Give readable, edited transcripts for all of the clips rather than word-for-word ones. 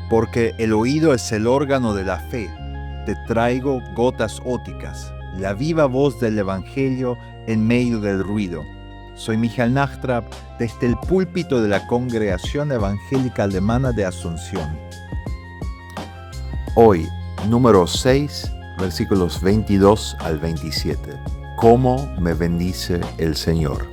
Porque el oído es el órgano de la fe. Te traigo gotas óticas, la viva voz del Evangelio en medio del ruido. Soy Michael Nachtrab, desde el púlpito de la Congregación Evangélica Alemana de Asunción. Hoy, número 6, versículos 22 al 27. ¿Cómo me bendice el Señor?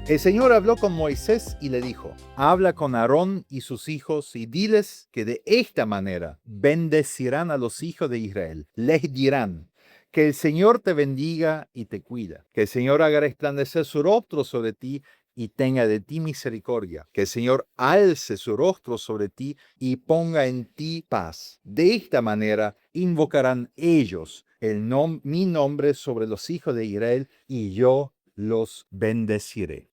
El Señor habló con Moisés y le dijo: habla con Aarón y sus hijos y diles que de esta manera bendecirán a los hijos de Israel. Les dirán: que el Señor te bendiga y te cuida, que el Señor haga resplandecer su rostro sobre ti y tenga de ti misericordia, que el Señor alce su rostro sobre ti y ponga en ti paz. De esta manera invocarán ellos mi nombre sobre los hijos de Israel y yo los bendeciré.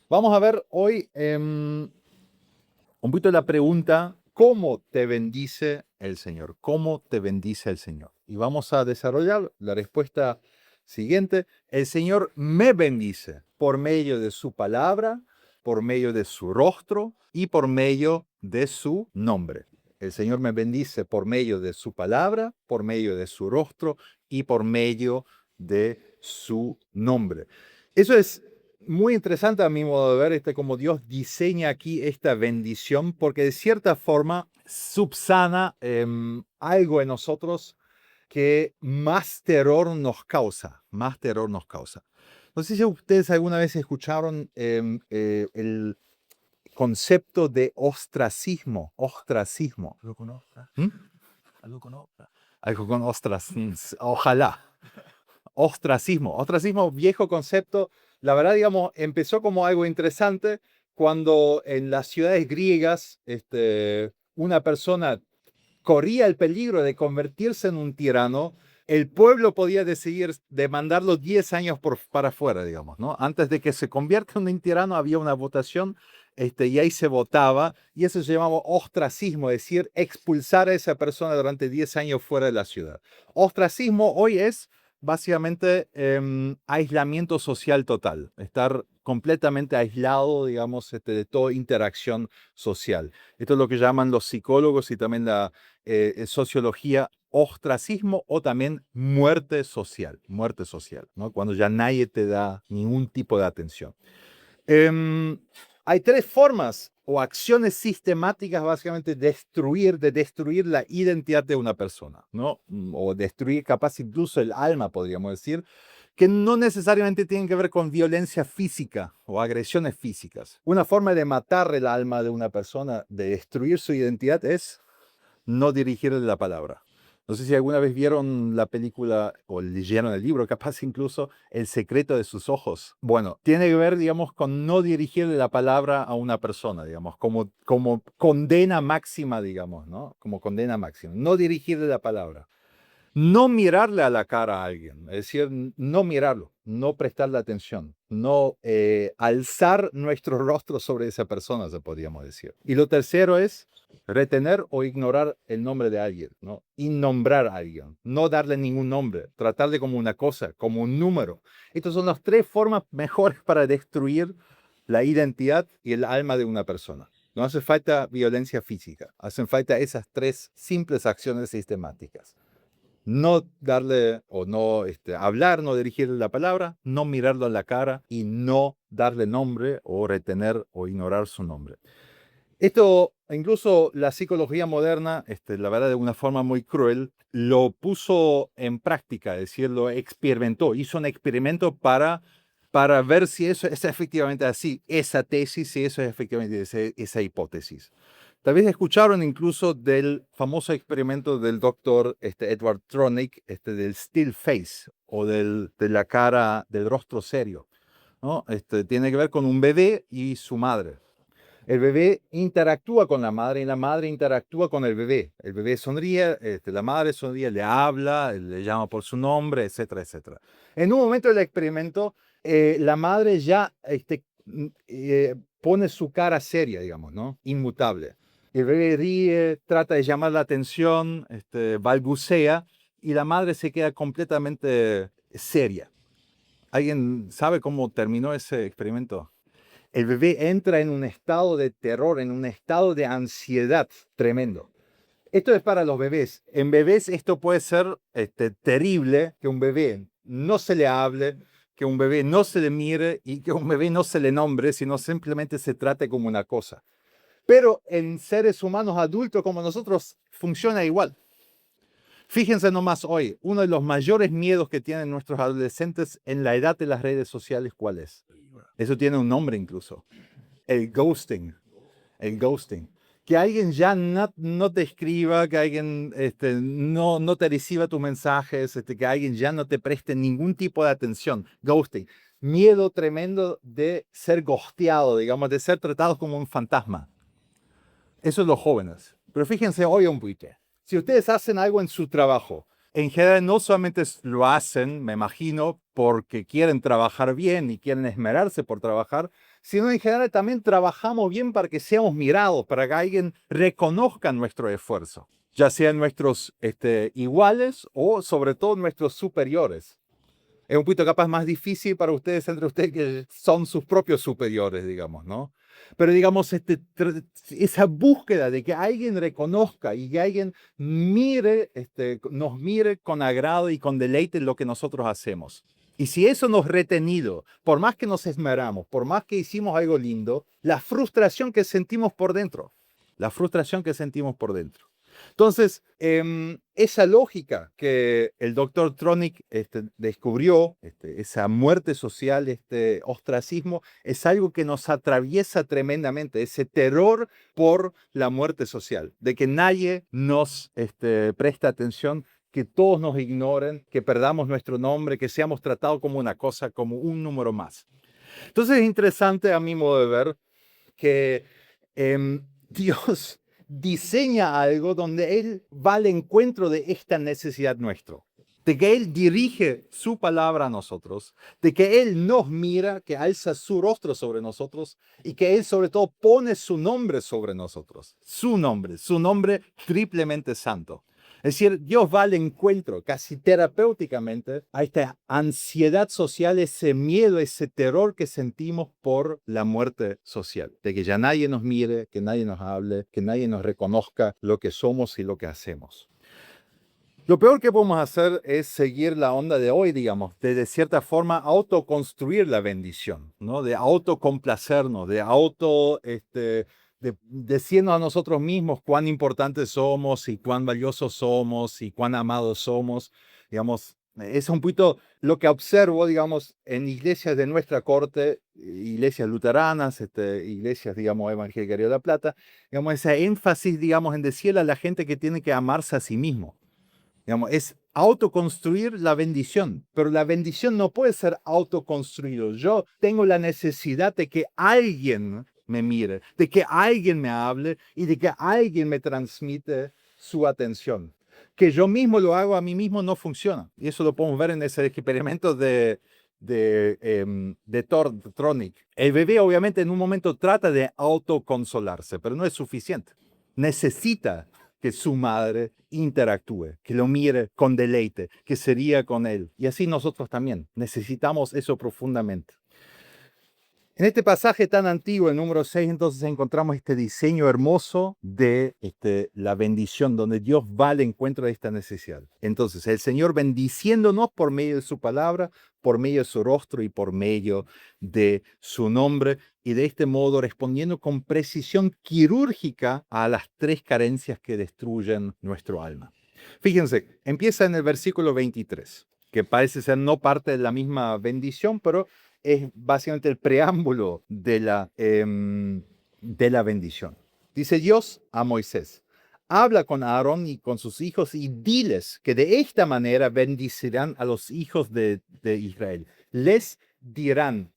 Vamos a ver hoy un poquito la pregunta: ¿cómo te bendice el Señor? ¿Cómo te bendice el Señor? Y vamos a desarrollar la respuesta siguiente. El Señor me bendice por medio de su palabra, por medio de su rostro y por medio de su nombre. El Señor me bendice por medio de su palabra, por medio de su rostro y por medio de su nombre. Eso es muy interesante a mi modo de ver, cómo Dios diseña aquí esta bendición, porque de cierta forma subsana algo en nosotros que más terror nos causa, No sé si ustedes alguna vez escucharon el concepto de ostracismo. ¿Algo con ostra? ¿Mm? ¿Algo con ostra? Algo con ostras, ojalá. Ostracismo, viejo concepto. La verdad, digamos, empezó como algo interesante cuando en las ciudades griegas una persona corría el peligro de convertirse en un tirano. El pueblo podía decidir de mandarlo 10 años para afuera, digamos, ¿no? Antes de que se convierta en un tirano había una votación y ahí se votaba, y eso se llamaba ostracismo, es decir, expulsar a esa persona durante 10 años fuera de la ciudad. Ostracismo hoy es básicamente aislamiento social total, estar completamente aislado, digamos, de toda interacción social. Esto es lo que llaman los psicólogos y también la sociología ostracismo o también muerte social, ¿no? Cuando ya nadie te da ningún tipo de atención. Hay tres formas o acciones sistemáticas básicamente de destruir la identidad de una persona, ¿no? O destruir capaz incluso el alma, podríamos decir, que no necesariamente tienen que ver con violencia física o agresiones físicas. Una forma de matar el alma de una persona, de destruir su identidad, es no dirigirle la palabra. No sé si alguna vez vieron la película o leyeron el libro, capaz incluso El secreto de sus ojos. Bueno, tiene que ver, digamos, con no dirigirle la palabra a una persona, digamos, como condena máxima, digamos, ¿no? Como condena máxima. No dirigirle la palabra. No mirarle a la cara a alguien, es decir, no mirarlo, no prestarle atención, no alzar nuestro rostro sobre esa persona, se podríamos decir. Y lo tercero es retener o ignorar el nombre de alguien, ¿no? Innombrar a alguien, no darle ningún nombre, tratarle como una cosa, como un número. Estas son las tres formas mejores para destruir la identidad y el alma de una persona. No hace falta violencia física, hacen falta esas tres simples acciones sistemáticas. No darle o no hablar, no dirigirle la palabra, no mirarlo a la cara y no darle nombre o retener o ignorar su nombre. Esto, incluso la psicología moderna, la verdad de una forma muy cruel, lo puso en práctica, es decir, lo experimentó, hizo un experimento para ver si eso es efectivamente así, esa tesis, si eso es efectivamente esa hipótesis. Tal vez escucharon incluso del famoso experimento del doctor Edward Tronick, del still face o de la cara, del rostro serio, ¿no? Tiene que ver con un bebé y su madre. El bebé interactúa con la madre y la madre interactúa con el bebé. El bebé sonríe, la madre sonríe, le habla, le llama por su nombre, etcétera, etcétera. En un momento del experimento, la madre ya pone su cara seria, digamos, ¿no? Inmutable. El bebé ríe, trata de llamar la atención, balbucea, y la madre se queda completamente seria. ¿Alguien sabe cómo terminó ese experimento? el bebé entra en un estado de terror, en un estado de ansiedad tremendo. Esto es para los bebés. En bebés esto puede ser terrible, que un bebé no se le hable, que un bebé no se le mire y que un bebé no se le nombre, sino simplemente se trate como una cosa. Pero en seres humanos adultos como nosotros funciona igual. Fíjense nomás hoy, uno de los mayores miedos que tienen nuestros adolescentes en la edad de las redes sociales, ¿cuál es? Eso tiene un nombre incluso. El ghosting. El ghosting. Que alguien ya no te escriba, que alguien no te reciba tus mensajes, que alguien ya no te preste ningún tipo de atención. Ghosting. Miedo tremendo de ser ghosteado, digamos, de ser tratados como un fantasma. Eso es los jóvenes. Pero fíjense hoy un poquito. Si ustedes hacen algo en su trabajo, en general no solamente lo hacen, me imagino, porque quieren trabajar bien y quieren esmerarse por trabajar, sino en general también trabajamos bien para que seamos mirados, para que alguien reconozca nuestro esfuerzo, ya sean nuestros iguales o sobre todo nuestros superiores. Es un poquito capaz más difícil para ustedes, entre ustedes que son sus propios superiores, digamos, ¿no? Pero digamos, esa búsqueda de que alguien reconozca y que alguien mire, nos mire con agrado y con deleite lo que nosotros hacemos. Y si eso nos retenido, por más que nos esmeramos, por más que hicimos algo lindo, la frustración que sentimos por dentro, la frustración que sentimos por dentro. Entonces, esa lógica que el doctor Tronick descubrió, esa muerte social, este ostracismo, es algo que nos atraviesa tremendamente, ese terror por la muerte social, de que nadie nos presta atención, que todos nos ignoren, que perdamos nuestro nombre, que seamos tratados como una cosa, como un número más. Entonces es interesante a mi modo de ver que Dios diseña algo donde Él va al encuentro de esta necesidad nuestra, de que Él dirige su palabra a nosotros, de que Él nos mira, que alza su rostro sobre nosotros y que Él sobre todo pone su nombre sobre nosotros, su nombre triplemente santo. Es decir, Dios va al encuentro casi terapéuticamente a esta ansiedad social, ese miedo, ese terror que sentimos por la muerte social, de que ya nadie nos mire, que nadie nos hable, que nadie nos reconozca lo que somos y lo que hacemos. Lo peor que podemos hacer es seguir la onda de hoy, digamos, de cierta forma autoconstruir la bendición, ¿no? De autocomplacernos, diciendo a nosotros mismos cuán importantes somos y cuán valiosos somos y cuán amados somos, digamos, es un poquito lo que observo, digamos, en iglesias de nuestra corte, iglesias luteranas, iglesias, digamos, evangélicas de La Plata, digamos, ese énfasis, digamos, en decirle a la gente que tiene que amarse a sí mismo. Digamos, es autoconstruir la bendición, pero la bendición no puede ser autoconstruido. Yo tengo la necesidad de que alguien me mire, de que alguien me hable y de que alguien me transmite su atención. Que yo mismo lo hago a mí mismo no funciona. Y eso lo podemos ver en ese experimento de Tronick. El bebé obviamente en un momento trata de autoconsolarse, pero no es suficiente. Necesita que su madre interactúe, que lo mire con deleite, que se ría con él. Y así nosotros también necesitamos eso profundamente. En este pasaje tan antiguo, el número 6, entonces encontramos este diseño hermoso de la bendición, donde Dios va al encuentro de esta necesidad. Entonces, el Señor bendiciéndonos por medio de su palabra, por medio de su rostro y por medio de su nombre, y de este modo respondiendo con precisión quirúrgica a las tres carencias que destruyen nuestro alma. Fíjense, empieza en el versículo 23, que parece ser no parte de la misma bendición, pero es básicamente el preámbulo de la bendición. Dice Dios a Moisés: habla con Aarón y con sus hijos y diles que de esta manera bendicirán a los hijos de Israel. Les dirán.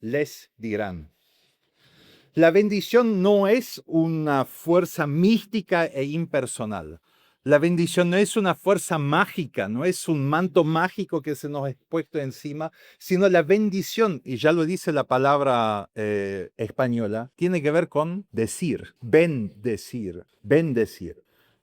La bendición no es una fuerza mística e impersonal. La bendición no es una fuerza mágica, no es un manto mágico que se nos ha puesto encima, sino la bendición, y ya lo dice la palabra española, tiene que ver con decir, bendecir.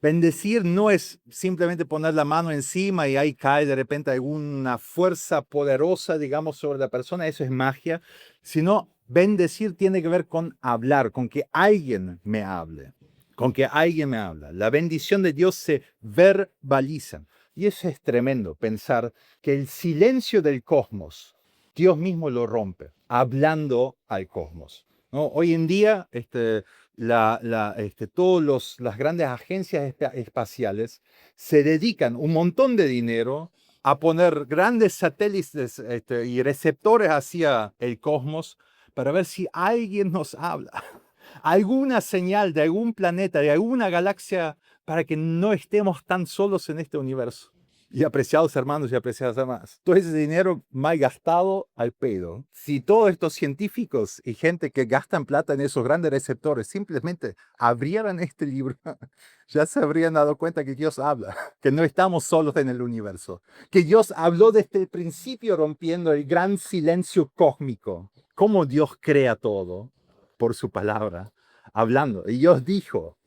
Bendecir no es simplemente poner la mano encima y ahí cae de repente alguna fuerza poderosa, digamos, sobre la persona, eso es magia, sino Bendecir tiene que ver con hablar, con que alguien me hable, con que alguien me habla. La bendición de Dios se verbaliza. Y eso es tremendo, pensar que el silencio del cosmos, Dios mismo lo rompe, hablando al cosmos, ¿no? Hoy en día, todas las grandes agencias espaciales se dedican un montón de dinero a poner grandes satélites y receptores hacia el cosmos para ver si alguien nos habla, alguna señal de algún planeta, de alguna galaxia, para que no estemos tan solos en este universo. Y apreciados hermanos y apreciadas hermanas, todo ese dinero mal gastado al pedo. Si todos estos científicos y gente que gastan plata en esos grandes receptores simplemente abrieran este libro, ya se habrían dado cuenta que Dios habla, que no estamos solos en el universo, que Dios habló desde el principio rompiendo el gran silencio cósmico. Cómo Dios crea todo por su palabra, hablando. Y Dios dijo,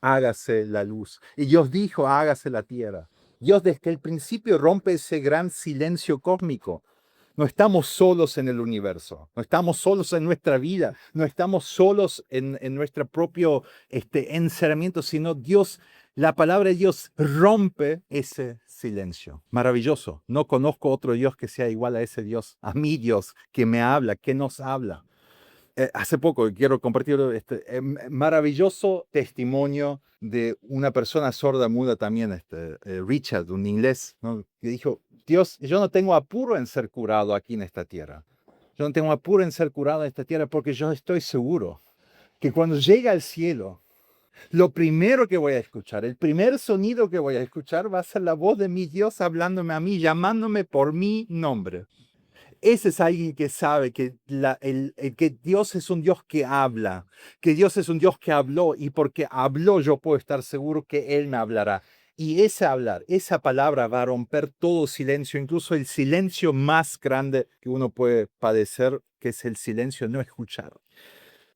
hágase la luz. Y Dios dijo, hágase la tierra. Dios desde el principio rompe ese gran silencio cósmico. No estamos solos en el universo, no estamos solos en nuestra vida, no estamos solos en nuestro propio encerramiento, sino Dios, la palabra de Dios rompe ese silencio. Maravilloso. No conozco otro Dios que sea igual a ese Dios, a mi Dios, que me habla, que nos habla. Hace poco quiero compartir maravilloso testimonio de una persona sorda muda también, Richard, un inglés, ¿no? Que dijo, Dios, yo no tengo apuro en ser curado aquí en esta tierra. Yo no tengo apuro en ser curado en esta tierra porque yo estoy seguro que cuando llegue al cielo, lo primero que voy a escuchar, el primer sonido que voy a escuchar va a ser la voz de mi Dios hablándome a mí, llamándome por mi nombre. Ese es alguien que sabe que, que Dios es un Dios que habla, que Dios es un Dios que habló y porque habló yo puedo estar seguro que Él me hablará. Y ese hablar, esa palabra va a romper todo silencio, incluso el silencio más grande que uno puede padecer, que es el silencio no escuchar.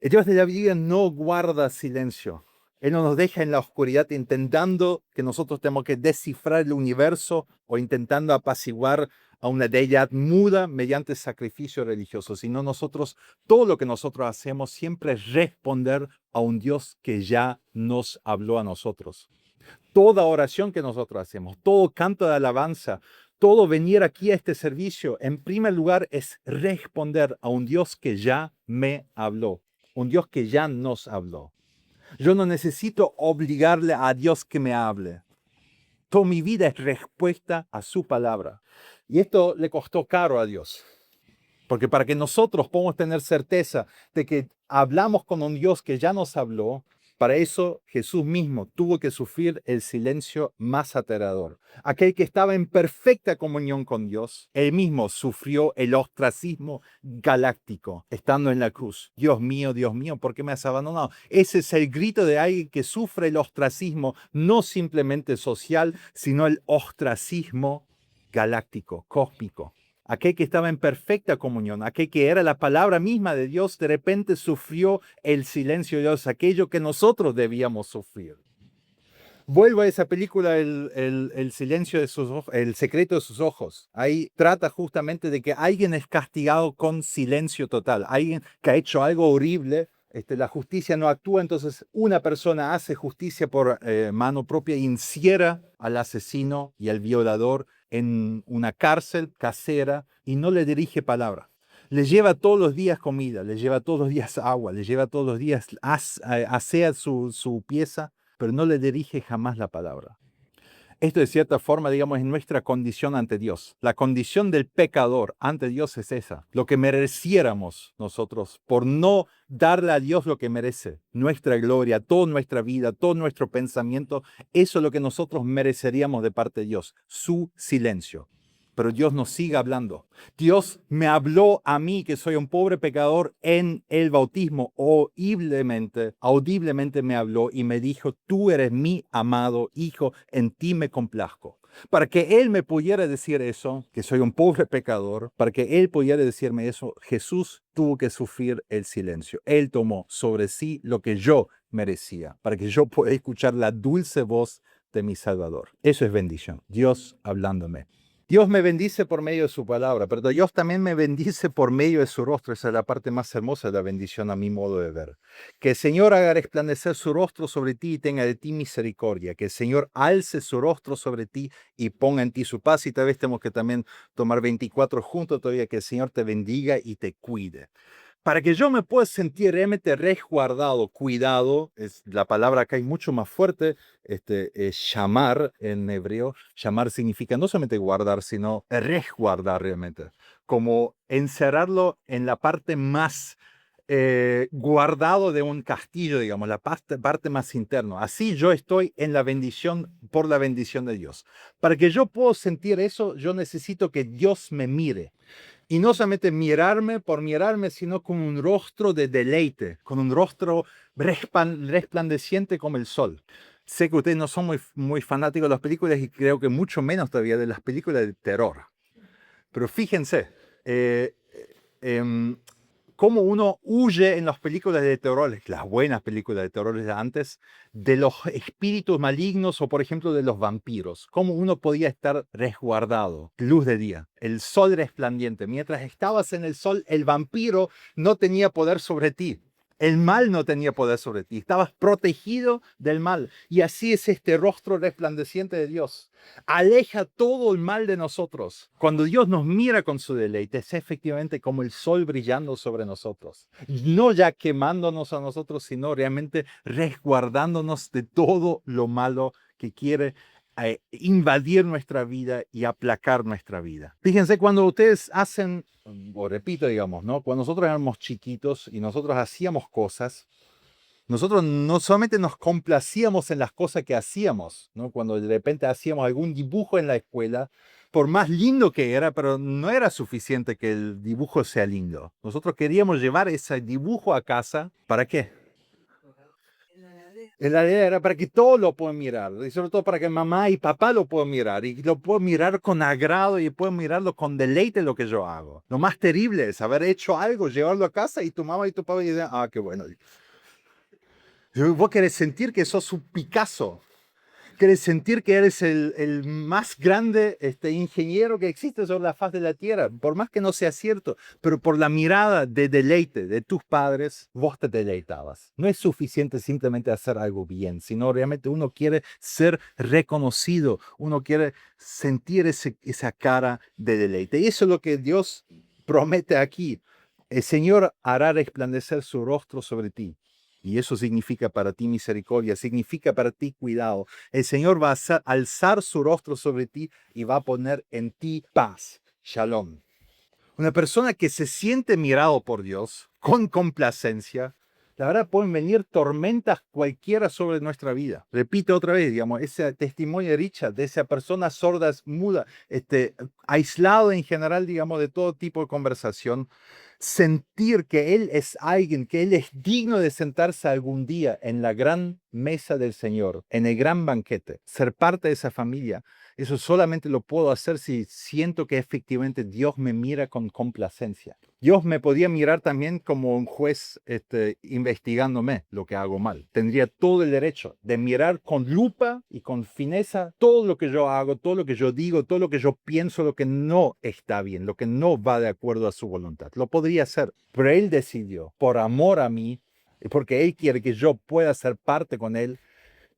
El Dios de la Biblia no guarda silencio. Él no nos deja en la oscuridad intentando que nosotros tenemos que descifrar el universo o intentando apaciguar a una deidad muda mediante sacrificio religioso, sino todo lo que nosotros hacemos siempre es responder a un Dios que ya nos habló a nosotros. Toda oración que nosotros hacemos, todo canto de alabanza, todo venir aquí a este servicio, en primer lugar es responder a un Dios que ya me habló, un Dios que ya nos habló. Yo no necesito obligarle a Dios que me hable. Toda mi vida es respuesta a su palabra. Y esto le costó caro a Dios. Porque para que nosotros podamos tener certeza de que hablamos con un Dios que ya nos habló, para eso Jesús mismo tuvo que sufrir el silencio más aterrador. Aquel que estaba en perfecta comunión con Dios, él mismo sufrió el ostracismo galáctico estando en la cruz. Dios mío, ¿por qué me has abandonado? Ese es el grito de alguien que sufre el ostracismo, no simplemente social, sino el ostracismo galáctico, cósmico. Aquel que estaba en perfecta comunión, aquel que era la palabra misma de Dios, de repente sufrió el silencio de Dios, aquello que nosotros debíamos sufrir. Vuelvo a esa película, el silencio de sus ojos, el secreto de sus ojos. Ahí trata justamente de que alguien es castigado con silencio total, alguien que ha hecho algo horrible. La justicia no actúa, entonces una persona hace justicia por mano propia y encierra al asesino y al violador en una cárcel casera y no le dirige palabra. Le lleva todos los días comida, le lleva todos los días agua, le lleva todos los días, asea su pieza, pero no le dirige jamás la palabra. Esto de cierta forma, digamos, es nuestra condición ante Dios. La condición del pecador ante Dios es esa. Lo que mereciéramos nosotros por no darle a Dios lo que merece. Nuestra gloria, toda nuestra vida, todo nuestro pensamiento. Eso es lo que nosotros mereceríamos de parte de Dios. Su silencio. Pero Dios nos sigue hablando. Dios me habló a mí, que soy un pobre pecador, en el bautismo. Audiblemente me habló y me dijo, tú eres mi amado hijo, en ti me complazco. Para que Él me pudiera decir eso, que soy un pobre pecador, para que Él pudiera decirme eso, Jesús tuvo que sufrir el silencio. Él tomó sobre sí lo que yo merecía, para que yo pueda escuchar la dulce voz de mi Salvador. Eso es bendición. Dios hablándome. Dios me bendice por medio de su palabra, pero Dios también me bendice por medio de su rostro. Esa es la parte más hermosa de la bendición a mi modo de ver. Que el Señor haga resplandecer su rostro sobre ti y tenga de ti misericordia. Que el Señor alce su rostro sobre ti y ponga en ti su paz. Y tal vez tenemos que también tomar 24 juntos todavía. Que el Señor te bendiga y te cuide. Para que yo me pueda sentir realmente resguardado, cuidado, es, la palabra acá es mucho más fuerte, llamar en hebreo. Llamar significa no solamente guardar, sino resguardar realmente, como encerrarlo en la parte más guardado de un castillo, digamos, la parte más interna. Así yo estoy en la bendición, por la bendición de Dios. Para que yo pueda sentir eso, yo necesito que Dios me mire. Y no solamente mirarme por mirarme, sino con un rostro de deleite, con un rostro resplandeciente como el sol. Sé que ustedes no son muy fanáticos de las películas y creo que mucho menos todavía de las películas de terror. Pero fíjense, em, cómo uno huye en las películas de terror, las buenas películas de terror de antes, de los espíritus malignos o, por ejemplo, de los vampiros. Cómo uno podía estar resguardado, luz de día, el sol resplandiente. Mientras estabas en el sol, el vampiro no tenía poder sobre ti. El mal no tenía poder sobre ti. Estabas protegido del mal. Y así es este rostro resplandeciente de Dios. Aleja todo el mal de nosotros. Cuando Dios nos mira con su deleite, es efectivamente como el sol brillando sobre nosotros. No ya quemándonos a nosotros, sino realmente resguardándonos de todo lo malo que quiere invadir nuestra vida y aplacar nuestra vida. Fíjense, cuando ustedes hacen, o repito, digamos, ¿no? Cuando nosotros éramos chiquitos y nosotros hacíamos cosas, nosotros no solamente nos complacíamos en las cosas que hacíamos, ¿no? Cuando de repente hacíamos algún dibujo en la escuela, por más lindo que era, pero no era suficiente que el dibujo sea lindo. Nosotros queríamos llevar ese dibujo a casa. ¿Para qué? La idea era para que todos lo puedan mirar, y sobre todo para que mamá y papá lo puedan mirar, y lo puedan mirar con agrado y puedan mirarlo con deleite lo que yo hago. Lo más terrible es haber hecho algo, llevarlo a casa y tu mamá y tu papá dicen, ah, qué bueno. Vos querés sentir que sos un Picasso, querés sentir que eres el más grande ingeniero que existe sobre la faz de la tierra, por más que no sea cierto, pero por la mirada de deleite de tus padres, vos te deleitabas. No es suficiente simplemente hacer algo bien, sino realmente uno quiere ser reconocido, uno quiere sentir esa cara de deleite. Y eso es lo que Dios promete aquí. El Señor hará resplandecer su rostro sobre ti. Y eso significa para ti misericordia, significa para ti cuidado. El Señor va a alzar su rostro sobre ti y va a poner en ti paz. Shalom. Una persona que se siente mirado por Dios con complacencia, la verdad pueden venir tormentas cualquiera sobre nuestra vida. Repito otra vez, digamos, ese testimonio de Richard, de esa persona sorda, muda, aislado en general, digamos, de todo tipo de conversación. Sentir que Él es alguien, que Él es digno de sentarse algún día en la gran mesa del Señor, en el gran banquete, ser parte de esa familia. Eso solamente lo puedo hacer si siento que efectivamente Dios me mira con complacencia. Dios me podía mirar también como un juez investigándome lo que hago mal. Tendría todo el derecho de mirar con lupa y con fineza todo lo que yo hago, todo lo que yo digo, todo lo que yo pienso, lo que no está bien, lo que no va de acuerdo a su voluntad. Lo podría hacer, pero Él decidió, por amor a mí, y porque Él quiere que yo pueda ser parte con Él,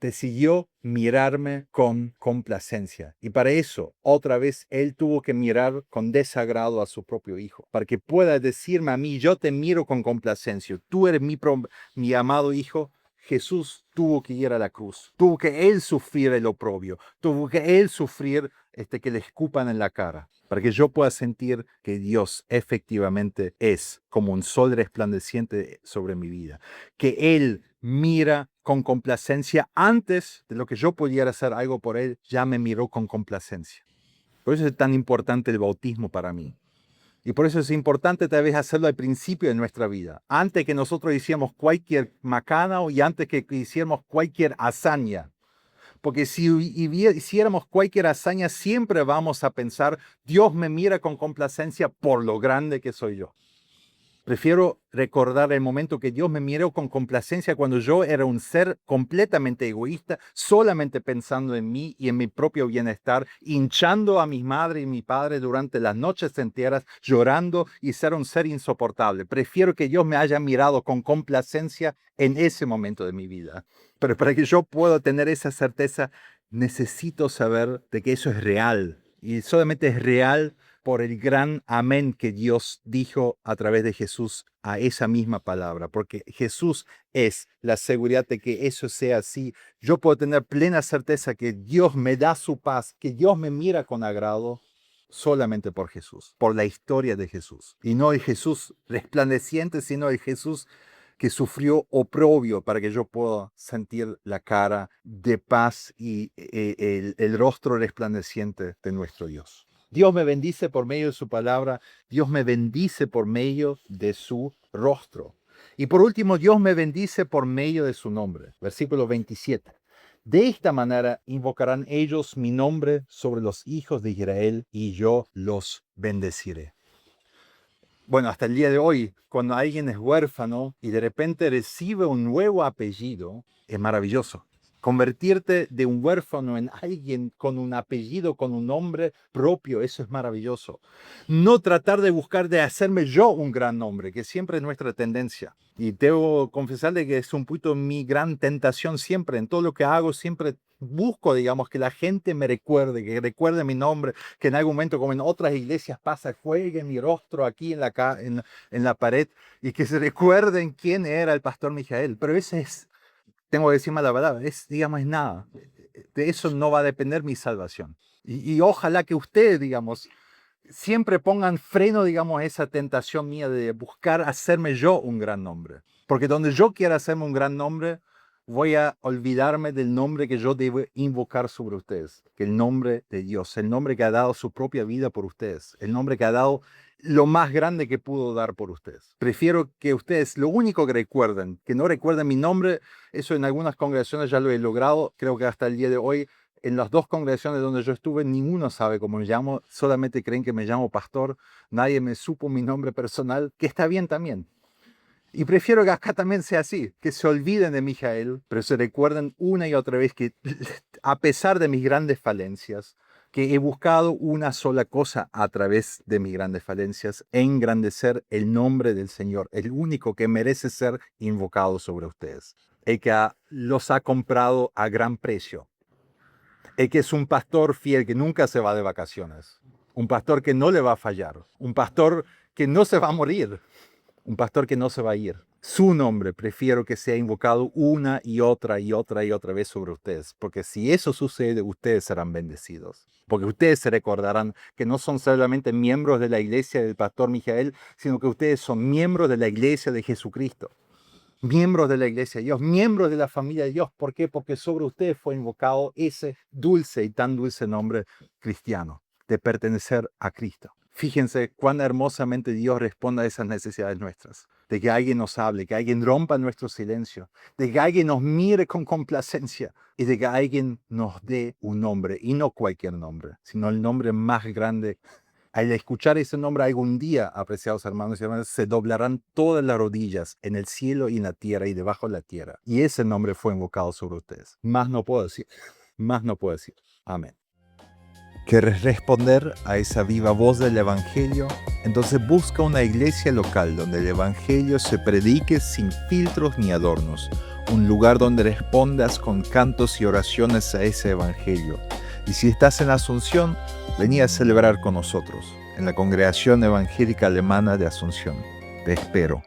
decidió mirarme con complacencia. Y para eso, otra vez, Él tuvo que mirar con desagrado a su propio Hijo, para que pueda decirme a mí, yo te miro con complacencia, tú eres mi amado Hijo. Jesús tuvo que ir a la cruz, tuvo que Él sufrir el oprobio, tuvo que Él sufrir que le escupan en la cara, para que yo pueda sentir que Dios efectivamente es como un sol resplandeciente sobre mi vida, que Él mira con complacencia antes de lo que yo pudiera hacer algo por Él, ya me miró con complacencia. Por eso es tan importante el bautismo para mí. Y por eso es importante tal vez hacerlo al principio de nuestra vida, antes que nosotros hiciéramos cualquier macana y antes que hiciéramos cualquier hazaña. Porque si hiciéramos cualquier hazaña, siempre vamos a pensar, Dios me mira con complacencia por lo grande que soy yo. Prefiero recordar el momento que Dios me miró con complacencia cuando yo era un ser completamente egoísta, solamente pensando en mí y en mi propio bienestar, hinchando a mi madre y mi padre durante las noches enteras, llorando y ser un ser insoportable. Prefiero que Dios me haya mirado con complacencia en ese momento de mi vida. Pero para que yo pueda tener esa certeza, necesito saber de que eso es real. Y solamente es real por el gran amén que Dios dijo a través de Jesús a esa misma palabra, porque Jesús es la seguridad de que eso sea así. Yo puedo tener plena certeza que Dios me da su paz, que Dios me mira con agrado solamente por Jesús, por la historia de Jesús. Y no el Jesús resplandeciente, sino el Jesús que sufrió oprobio para que yo pueda sentir la cara de paz y el rostro resplandeciente de nuestro Dios. Dios me bendice por medio de su palabra. Dios me bendice por medio de su rostro. Y por último, Dios me bendice por medio de su nombre. Versículo 27. De esta manera invocarán ellos mi nombre sobre los hijos de Israel y yo los bendeciré. Bueno, hasta el día de hoy, cuando alguien es huérfano y de repente recibe un nuevo apellido, es maravilloso. Convertirte de un huérfano en alguien con un apellido, con un nombre propio, eso es maravilloso. No tratar de buscar de hacerme yo un gran nombre, que siempre es nuestra tendencia. Y debo confesarle que es un poquito mi gran tentación siempre. En todo lo que hago siempre busco, digamos, que la gente me recuerde, que recuerde mi nombre, que en algún momento, como en otras iglesias pasa, juegue mi rostro aquí en la pared y que se recuerden quién era el pastor Mijael. Pero ese es... Tengo que decir la verdad, digamos, es nada. De eso no va a depender mi salvación. Y ojalá que ustedes, digamos, siempre pongan freno, digamos, a esa tentación mía de buscar hacerme yo un gran nombre. Porque donde yo quiera hacerme un gran nombre, voy a olvidarme del nombre que yo debo invocar sobre ustedes, que el nombre de Dios, el nombre que ha dado su propia vida por ustedes, el nombre que ha dado lo más grande que pudo dar por ustedes. Prefiero que ustedes, lo único que recuerden, que no recuerden mi nombre, eso en algunas congregaciones ya lo he logrado, creo que hasta el día de hoy, en las 2 congregaciones donde yo estuve, ninguno sabe cómo me llamo, solamente creen que me llamo pastor, nadie me supo mi nombre personal, que está bien también. Y prefiero que acá también sea así, que se olviden de Mijael, pero se recuerden una y otra vez que a pesar de mis grandes falencias, que he buscado una sola cosa a través de mis grandes falencias, engrandecer el nombre del Señor, el único que merece ser invocado sobre ustedes, el que los ha comprado a gran precio, el que es un pastor fiel que nunca se va de vacaciones, un pastor que no le va a fallar, un pastor que no se va a morir, un pastor que no se va a ir. Su nombre prefiero que sea invocado una y otra vez sobre ustedes, porque si eso sucede, ustedes serán bendecidos. Porque ustedes se recordarán que no son solamente miembros de la iglesia del pastor Mijael, sino que ustedes son miembros de la iglesia de Jesucristo. Miembros de la iglesia de Dios, miembros de la familia de Dios. ¿Por qué? Porque sobre ustedes fue invocado ese dulce y tan dulce nombre cristiano, de pertenecer a Cristo. Fíjense cuán hermosamente Dios responde a esas necesidades nuestras. De que alguien nos hable, que alguien rompa nuestro silencio, de que alguien nos mire con complacencia y de que alguien nos dé un nombre, y no cualquier nombre, sino el nombre más grande. Al escuchar ese nombre algún día, apreciados hermanos y hermanas, se doblarán todas las rodillas en el cielo y en la tierra y debajo de la tierra. Y ese nombre fue invocado sobre ustedes. Más no puedo decir. Más no puedo decir. Amén. ¿Quieres responder a esa viva voz del Evangelio? Entonces busca una iglesia local donde el Evangelio se predique sin filtros ni adornos. Un lugar donde respondas con cantos y oraciones a ese Evangelio. Y si estás en Asunción, vení a celebrar con nosotros en la Congregación Evangélica Alemana de Asunción. Te espero.